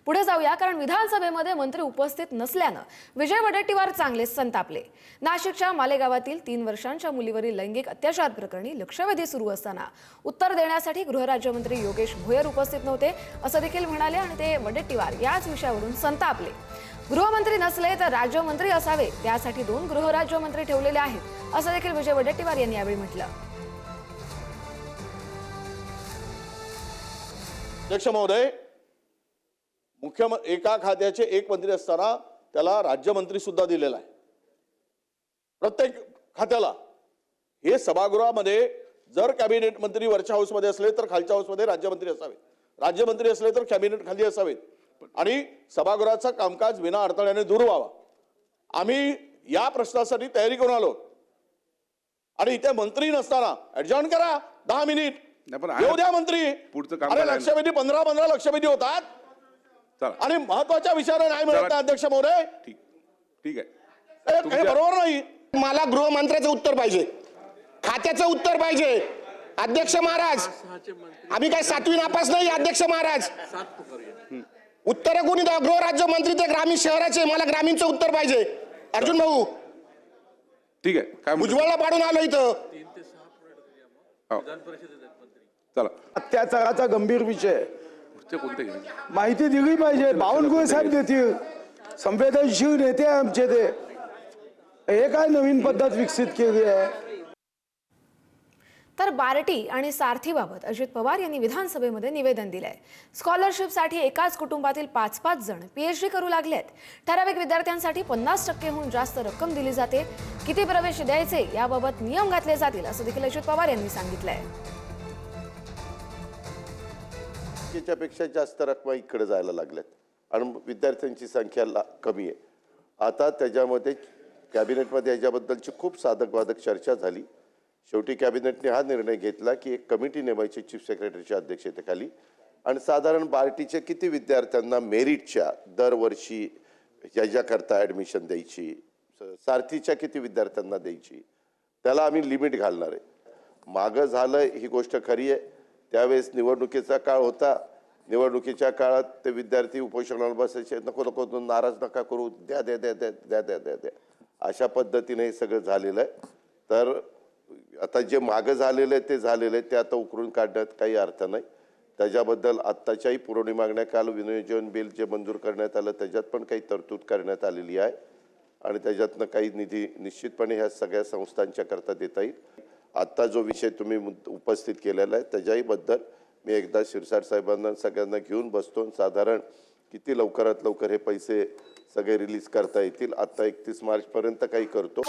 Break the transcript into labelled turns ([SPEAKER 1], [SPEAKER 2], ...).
[SPEAKER 1] पुढे जाऊया, कारण विधानसभेमध्ये मंत्री उपस्थित नसल्यानं विजय वडेट्टीवार चांगलेच संतापले। नाशिकच्या मालेगावातील 3 वर्षांच्या मुलीवरील लैंगिक अत्याचार प्रकरणी लक्षवेधी सुरू असताना उत्तर देण्यासाठी गृहराज्यमंत्री योगेश भोयर उपस्थित नव्हते असं देखील म्हणाले आणि ते वडेट्टीवार याच विषयावरून संतापले। गृहमंत्री नसले तर राज्यमंत्री असावे, त्यासाठी 2 गृहराज्यमंत्री ठेवलेले आहेत असं देखील विजय वडेट्टीवार यांनी यावेळी म्हटलं।
[SPEAKER 2] अध्यक्ष महोदय, एका खात्याचे एक मंत्री असताना त्याला राज्यमंत्री सुद्धा दिलेला आहे प्रत्येक खात्याला। हे सभागृहामध्ये जर कॅबिनेट मंत्री वरच्या हाऊसमध्ये असले तर खालच्या हाऊसमध्ये राज्यमंत्री असावेत, राज्यमंत्री असले तर कॅबिनेट खाली असावेत आणि सभागृहाचं कामकाज विना अडथळ्याने दूर व्हावा। आम्ही या प्रश्नासाठी तयारी करून आलो आणि इथे मंत्री नसताना ऍडजॉर्न करा 10 मिनिट, येऊ द्या मंत्री।
[SPEAKER 3] पुढचं काम
[SPEAKER 2] अरे लक्षवेधी 15 लक्षवेधी होतात आणि महत्वाच्या विषयाला नाही मिळत ना अध्यक्ष महोदय।
[SPEAKER 3] ठीक आहे,
[SPEAKER 2] हे बरोबर नाही।
[SPEAKER 4] मला गृहमंत्र्याचं उत्तर पाहिजे, खात्याचं उत्तर पाहिजे। अध्यक्ष महाराज, आम्ही काय 7वी नापास नाही अध्यक्ष महाराज। उत्तर कोणी द्या, गृहराज्यमंत्री ते ग्रामीण शहराचे, मला ग्रामीणचं उत्तर पाहिजे। अर्जुन भाऊ,
[SPEAKER 3] ठीक आहे, काय
[SPEAKER 4] भुजबळला पाडून आलो इथं।
[SPEAKER 3] चला,
[SPEAKER 5] अत्याचाराचा गंभीर विषय
[SPEAKER 3] कोणते
[SPEAKER 5] माहिती दिली पाहिजे। बावनकुळे साहेब देतील, संवेदनशील नेते आमचे ते, हे काय नवीन पद्धत विकसित केली आहे।
[SPEAKER 1] तर बार्टी आणि सारथीबाबत अजित पवार यांनी विधानसभेमध्ये निवेदन दिलंय। स्कॉलरशिपसाठी एकाच कुटुंबातील 5-5 जण पीएचडी करू लागलेत। ठराविक विद्यार्थ्यांसाठी 50%हून जास्त रक्कम दिली जाते। किती प्रवेश द्यायचे याबाबत नियम घातले जातील असं देखील अजित पवार यांनी सांगितलंय।
[SPEAKER 6] पेक्षा जास्त रक्कम इकडे जायला लागल्यात आणि विद्यार्थ्यांची संख्या कमी आहे। आता त्याच्यामध्ये कॅबिनेटमध्ये याच्याबद्दलची खूप साधक-बाधक चर्चा झाली। शेवटी कॅबिनेटने हा निर्णय घेतला की एक कमिटी नेमायची चीफ सेक्रेटरीच्या अध्यक्षतेखाली आणि साधारण बार्टीचे किती विद्यार्थ्यांना मेरिटच्या दरवर्षी याच्याकरता ॲडमिशन द्यायची, सारथीच्या किती विद्यार्थ्यांना द्यायची, त्याला आम्ही लिमिट घालणार आहे। मागं झालं ही गोष्ट खरी आहे, त्यावेळेस निवडणुकीचा काळ होता। निवडणुकीच्या काळात ते विद्यार्थी उपोषणाला बसायचे, नको नको नाराज नका करू, द्या द्या द्या द्या द्या द्या द्या द्या, अशा पद्धतीने हे सगळं झालेलं आहे। तर आता जे मागं झालेलं आहे ते झालेलं आहे, ते आता उकरून काढण्यात काही अर्थ नाही। त्याच्याबद्दल आत्ताच्याही पुरवणी मागण्या काल विनियोजन बिल जे मंजूर करण्यात आलं त्याच्यात पण काही तरतूद करण्यात आलेली आहे आणि त्याच्यातनं काही निधी निश्चितपणे ह्या सगळ्या संस्थांच्या करता देता येईल। आत्ता जो विषय तुम्ही उपस्थित केलेला आहे त्याच्याही बद्दल मी एकदा शिरसाट साहेबांना सगळ्यांना घेऊन बसतो, साधारण किती लवकरात लवकर हे पैसे सगळे रिलीज करता येतील। आता 31 मार्चपर्यंत काही करतो।